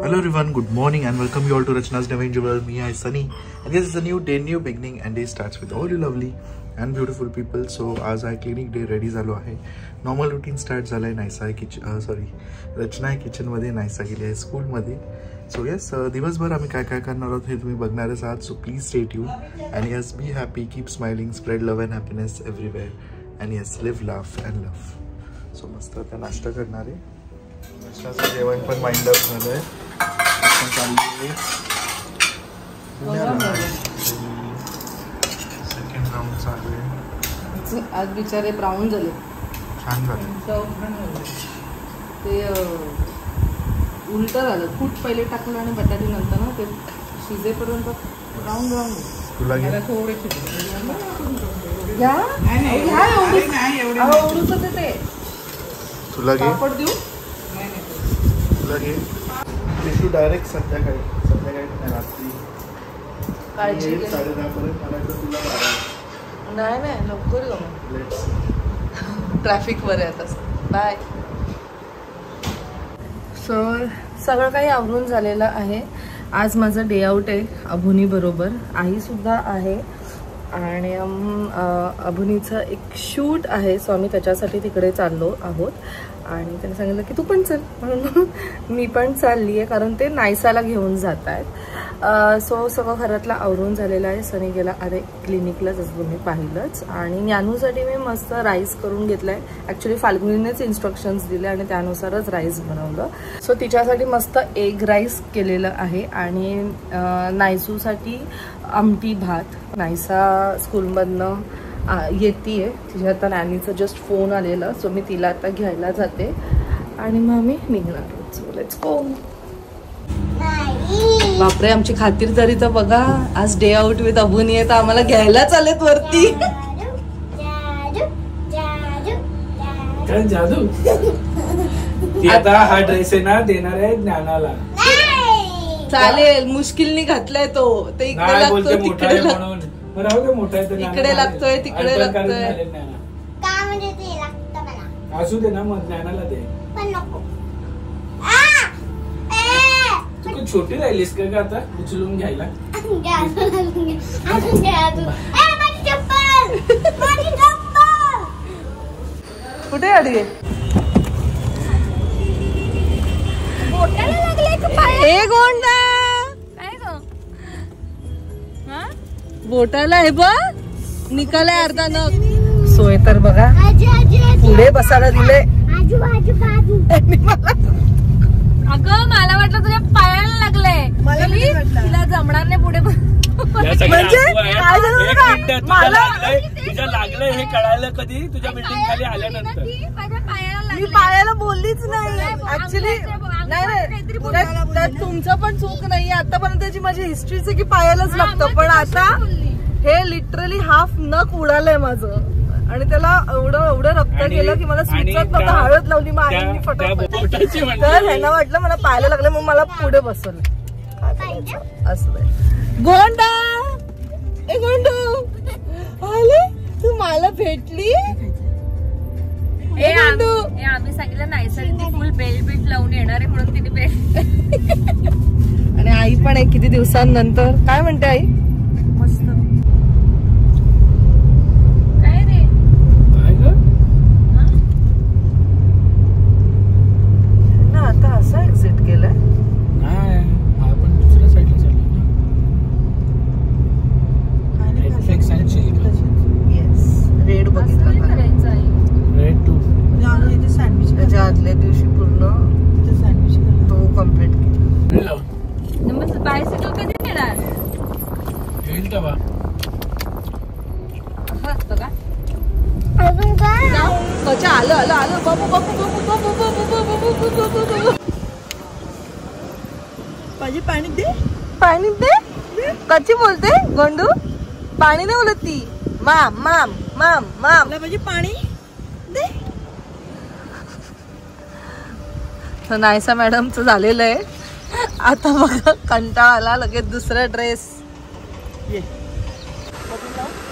Hello everyone, good morning and welcome you all to Rachna's Divine Jewel. Me, I Sunny, and yes, it's a new day, new beginning, and day starts with all you lovely and beautiful people. So आज आहे clinic day ready झालो आहे. Normal routine start झालाय. नायसा रचना kitchen मध्ये, नायसा गेली आहे school मध्ये. So yes, दिवसभर आम्ही काय काय करणार आहोत हे तुम्ही बघणारच आहात. So please stay tune and yes, be happy, keep smiling, spread love and happiness everywhere, and yes, live, laugh and love. So मस्त आता नाश्ता करणार आहे. नाश्त्याचं जेवण पण वाइंड अप झालंय. सेकंड राउंड चालू आहे. आज बिचारे ब्राऊन झाले, छान झाले. ते उलट झालं. कूट पहिले टाकलं आणि बटाटे नंतर ना ते शिजेपर्यंत ब्राऊन ब्राऊन. तुला घे तुला घे तुला घे टिश्यू डायरेक्ट संध्याकाळी रात्री काळजी 10:30 पर्यंत मला तुला नाही नाही लवकर ट्रॅफिक वर आहे आता. बाय. सो सगळं काही आवरून झालेलं आहे. आज माझं डे आउट आहे अभुनी बरोबर. आई सुद्धा आहे आणि अभुनीचं एक शूट आहे. सो आम्ही त्याच्यासाठी तिकडे चाललो आहोत आणि त्याने सांगितलं की तू पण चल, म्हणून मी पण चालली आहे कारण ते नायसाला घेऊन जात आहेत. सो सगळं घरातलं आवरून झालेलं आहे. सनी गेला अरे क्लिनिकला जसं तुम्ही पाहिलंच. आणि ज्ञानूसाठी मी मस्त राईस करून घेतलं आहे. ॲक्च्युली फाल्गुनीनेच इन्स्ट्रक्शन्स दिले आणि त्यानुसारच राईस बनवलं. सो तिच्यासाठी मस्त एग राईस केलेलं आहे आणि नायसूसाठी आमटी भात. नायसा स्कूलमधनं येते. तिच्या आता नॅनीचं जस्ट फोन आलेला. सो मी तिला आता घ्यायला जाते आणि मग मी निघणार आहोत. So let's go. बापरे, आमची खातिरदारी तर बघा. आज डे आउट विथ अभुनी आहे तर आम्हाला घ्यायला चालेत वरती. जादू ती आता हा ड्रेस आहे ना देणार आहे ज्ञानाला. चालेल, मुश्किलनी घातलाय तो. ते इकडे लागतोय तिकडे इकडे लागतोय तिकडे लागतोय. असू दे ना मग ज्ञानाला दे. तू छोटी राहिलीस का आता उचलून घ्यायला. कुठे अडगे हे गोंडा बोटाला आहे बा निकालाय अर्धा नग. सोय तर बघा पुढे बसायला दिले. अगं मला वाटलं तुझ्या पायाला लागलंय. तिला जमणार नाही पुढे. म्हणजे तुझ्या लागलंय हे कळायला कधी तुझ्या बिल्डिंग खाली आल्यानंतर. मी पायाला बोललीच नाही ऍक्च्युली. नाही तुमचं पण चूक नाहीये. आतापर्यंतची माझी हिस्ट्रीच की पायालाच लागतं. पण आता हे लिटरली हाफ नख उडालंय माझं आणि त्याला एवढं रक्त गेलं की मला सुचत नव्हतं. हळद लावली मग आईने फटाफट. तर ह्यांना वाटलं मला पायाला लागलं मग मला पुढे बसवलं. असं गोंडा ए गोंडू आले तू मला भेटली. आम्ही सांगितलं नाही सर फुल बेल्ट बीट लावून येणार आहे म्हणून तिने बेल्ट. आणि आई पण आहे किती दिवसांनंतर. काय म्हणते आई. मस्त काय रे ना आता असं एक्झिट केलंय. नाही आपण दुसऱ्या साईडला चाललो ना. येस रेड बघितलं करायचं आहे. रेड टू सँडविच त्याच्या आदल्या दिवशी पूर्ण सँडविच तो कम्प्लीट केला. बायसिकल कधी घेणार येईल तेव्हा. असतं का आलं आलं आलं बाबू बाबू बाबू बाबू बाबू बाबू बाबू. पाणी पाणी दे पाणी दे. कशी बोलते गोंडू. पाणी नाही बोलत ती. माम माम माम माम म्हणजे पाणी दे. नायसा मॅडमचं झालेलं आहे. आता बघा कंटाळा आला लगेच दुसरा ड्रेस.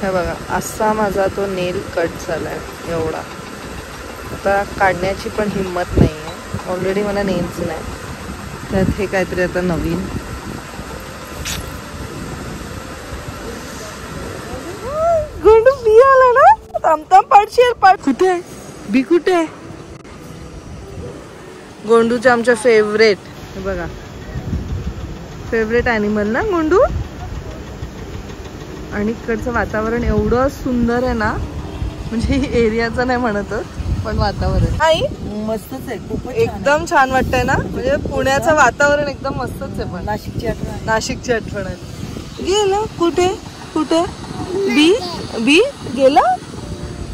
हे बघा असा माझा तो नेल कट झालाय एवढा. आता काढण्याची पण हिम्मत नाही आहे. ऑलरेडी मला नेल्स नाही. त्यात हे काहीतरी आता नवीन. गोंडू बी आला ना, थांबताम पाडशील पाड. कुठे आहे बी? कुठे आहे? गोंडूचे आमच्या फेवरेट. हे बघा, फेवरेट ॲनिमल ना गोंडू. आणि इकडचं वातावरण एवढं सुंदर आहे ना, म्हणजे एरियाचं नाही म्हणत पण वातावरण आई मस्तच आहे, खूप एकदम छान वाटतंय ना. म्हणजे पुण्याचं वातावरण एकदम मस्तच आहे. पण नाशिकची आठवण आहे. गेलं कुठे? कुठे बी? बी गेला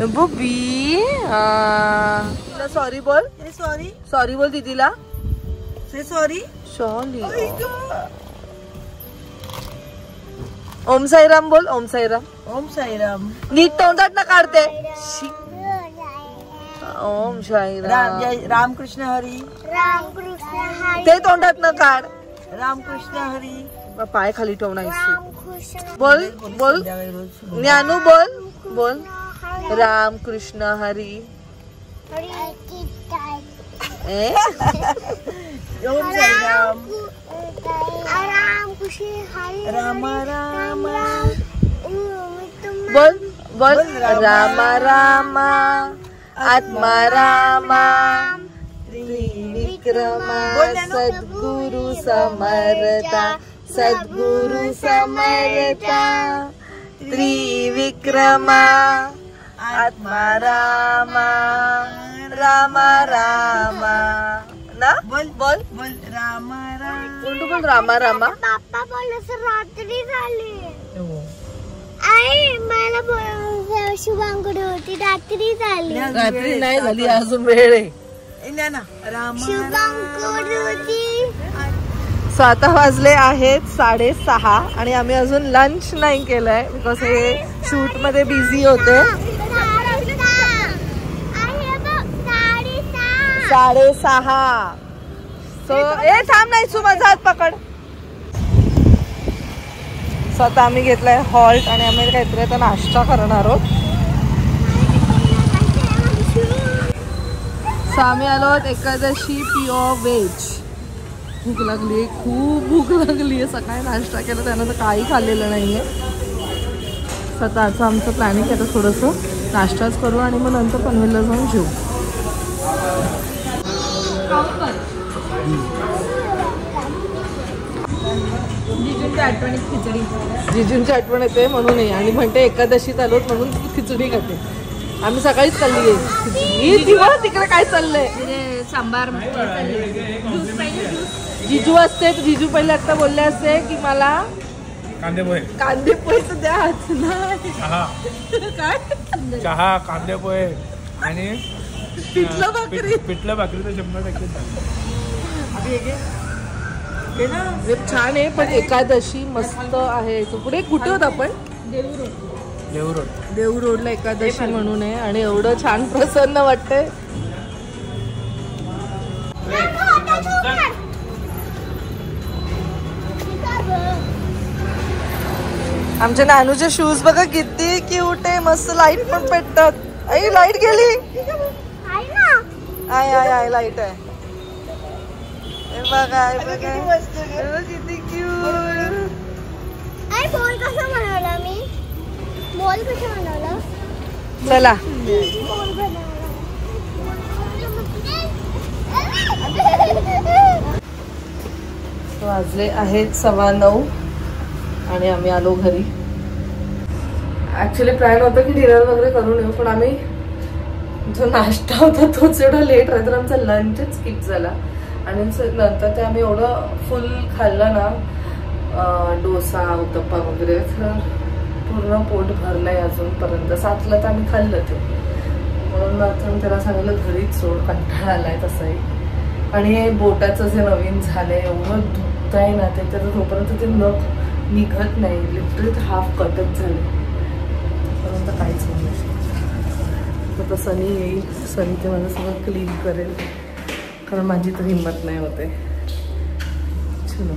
बी. सॉरी बोल. सॉरी बोल दीदीला. सॉरी. ओम साईराम बोल. ओम साईराम. ओम साईराम. नीट तोंडात ना काढते. ओम साईराम. रामकृष्ण हरी. ते तोंडात न काढ. रामकृष्ण हरी. पाय खाली ठेवणार. बोल बोल. ज्ञानू बोल. बोल रामकृष्ण हरी. ओम साईराम. राम राम. बोल बोल. राम रामा आत्मा रामा त्रिविक्रमा सद्गुरु समर्था. सद्गुरु समर्था त्रिविक्रमा आत्मा रामा. राम रामा ना. बोल बोल. बोल राम राम. कोणतं बोल. रामा रामा. पापा बोल रात्री झाली. आई मला शुभांकडे होती. रात्री झाली. रात्री नाही झाली, अजून वेळ आहे. शुभांकडे होती. 7 वाजले आहेत 6:30 आणि आम्ही अजून लंच नाही केलंय बिकॉज हे शूट मध्ये बिझी होते. 6:30. सो ए थांब नाही सु माझा हात पकड. स्वतः आम्ही घेतलाय हॉल्ट आणि आम्ही काहीतरी आता नाश्ता करणार आहोत. सो आम्ही आलो आहोत एकादशी प्युअर व्हेज. भूक लागली, खूप भूक लागली आहे. सकाळी नाश्ता केला त्यानंतर काही खाल्लेलं नाहीये. स्वतःचं आमचं प्लॅनिंग आहे आता थोडंसं नाश्ताच करू आणि मग नंतर पनवेलला जाऊन जेऊ. जिजूंच्या आठवणीत खिचडी. जिजूंची आठवण येते म्हणून नाही आणि म्हणते एकादशीत आलोत म्हणून खिचडी खाते. आम्ही सकाळीच खाल्ली आहे दिवस. तिकडे काय चाललंय? सांबार. जिजू असते तर जिजू पहिले आता बोलले असते की मला कांदे पोहे तर द्या. काय चहा, कांदे पोहे आणि पिठलं भाकरी. पिठलं भाकरी तर 100% छान आहे. पण एकादशी मस्त आहे. पुढे कुठे होत आपण? देऊ रोडला एकादशी म्हणून आहे आणि एवढं छान प्रसन्न वाटतंय. आमच्या नानूचे शूज बघा किती क्यूट आहे. मस्त लाईट पण पेटतात. आई लाईट गेली. आय आय आय लाईट आहे. बघा किती क्यूट. बॉल कसा बनवला मी? बॉल कसा बनवला? चला वाजले आहेत 9:15 आणि आम्ही आलो घरी. ऍक्च्युली प्लॅन होतं की डिनर वगैरे करून येऊ पण आम्ही जो नाश्ता होता तोच एवढा लेट राहतो तर आमचा लंचच स्किप झाला आणि नंतर ते आम्ही एवढं फुल खाल्लं ना. डोसा उत्तप्पा वगैरे तर पूर्ण पोट भरलंय अजूनपर्यंत. 7ला तर आम्ही खाल्लं ते म्हणून नंतर त्याला सांगितलं घरीच सोड, कंटाळा आलाय तसंही. आणि हे बोटाचं जे नवीन झालंय एवढं दुखत आहे ना ते तर तोपर्यंत ते नख निघत नाही. लिटरली हाफ कटच झाले तोपर्यंत काहीच होऊ नाही शकत. तर सनी येईल, सनी ते माझं सगळं क्लीन करेल कारण माझी तर हिंमत नाही होते. चलो